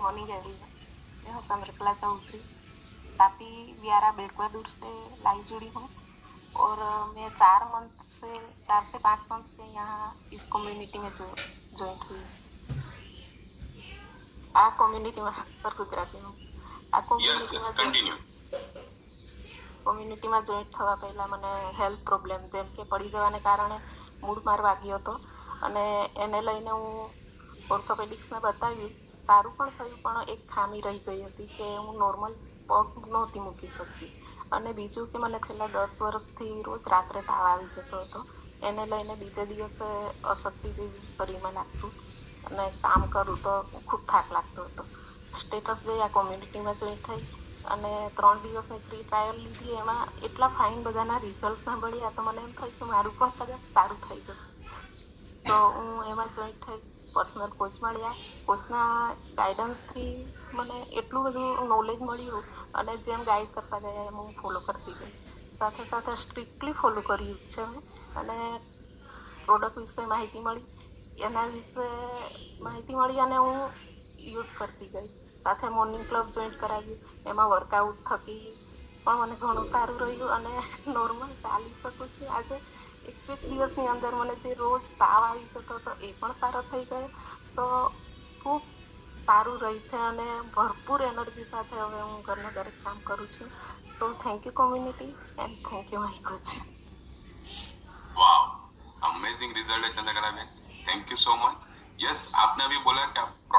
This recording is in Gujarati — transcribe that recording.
Morning everyone. मैं हूँ चंद्रकला चौधरी, तापी व्यारा बेटवा दूर से लाई जुड़ी हूँ और मैं 4 से 5 मंथ से यहाँ इस कम्युनिटी में ज्वाइंट हुई। आ कम्युनिटी में पर गुजराती हूँ। आ कम्युनिटी में જોઈન્ટ થવા પહેલા મને હેલ્થ પ્રોબ્લેમ જેમ કે પડી જવાને કારણે મૂળ માર વાગ્યો હતો અને એને લઈને હું ઓર્થોપેડિક્સને બતાવ્યું, સારું પણ થયું, પણ એક ખામી રહી ગઈ હતી કે હું નોર્મલ પગ નહોતી મૂકી શકતી અને બીજું કે મને છેલ્લા 10 વર્ષથી રોજ રાત્રે તાવ આવી જતો હતો, એને લઈને બીજે દિવસે અશક્તિ જેવું શરીરમાં લાગતું અને કામ કરું તો ખૂબ થાક લાગતો હતો। સ્ટેટસ જોઈ આ કોમ્યુનિટીમાં જોઈન થઈ અને 3 દિવસની ફ્રી ટ્રાયલ લીધી। એમાં એટલા ફાઇન બધાના રિઝલ્ટ સાંભળ્યા તો મને એમ થયું કે મારું પણ કદાચ સારું થઈ જશે, તો હું એમાં જોઈન થઈ। પર્સનલ કોચ મળ્યા, કોચના ગાઈડન્સથી મને એટલું બધું નોલેજ મળ્યું અને જેમ ગાઈડ કરતા ગયા એમ હું ફોલો કરતી ગઈ। સાથે સાથે સ્ટ્રિક્ટલી ફોલો કર્યું છે અને પ્રોડક્ટ વિશે માહિતી મળી, એના વિશે માહિતી મળી અને હું યુઝ કરતી ગઈ। સાથે મોર્નિંગ ક્લબ જોઈન્ટ કરાવ્યું, એમાં વર્કઆઉટ થકી પણ મને ઘણું સારું રહ્યું અને નોર્મલ ચાલી શકું છું આજે। 21 દિવસની અંદર મને જે રોજ તાવ આવી જતો હતો એ પણ સારો થઈ ગયો, તો ખૂબ સારું રહી છે અને ભરપૂર એનર્જી સાથે હવે હું ઘરના દરેક કામ કરું છું। તો thank you community and thank you my coach. वाह, अमेजिंग रिजल्ट है Chandrakala Ben, thank you so much. Yes, आपने अभी बोला कि आप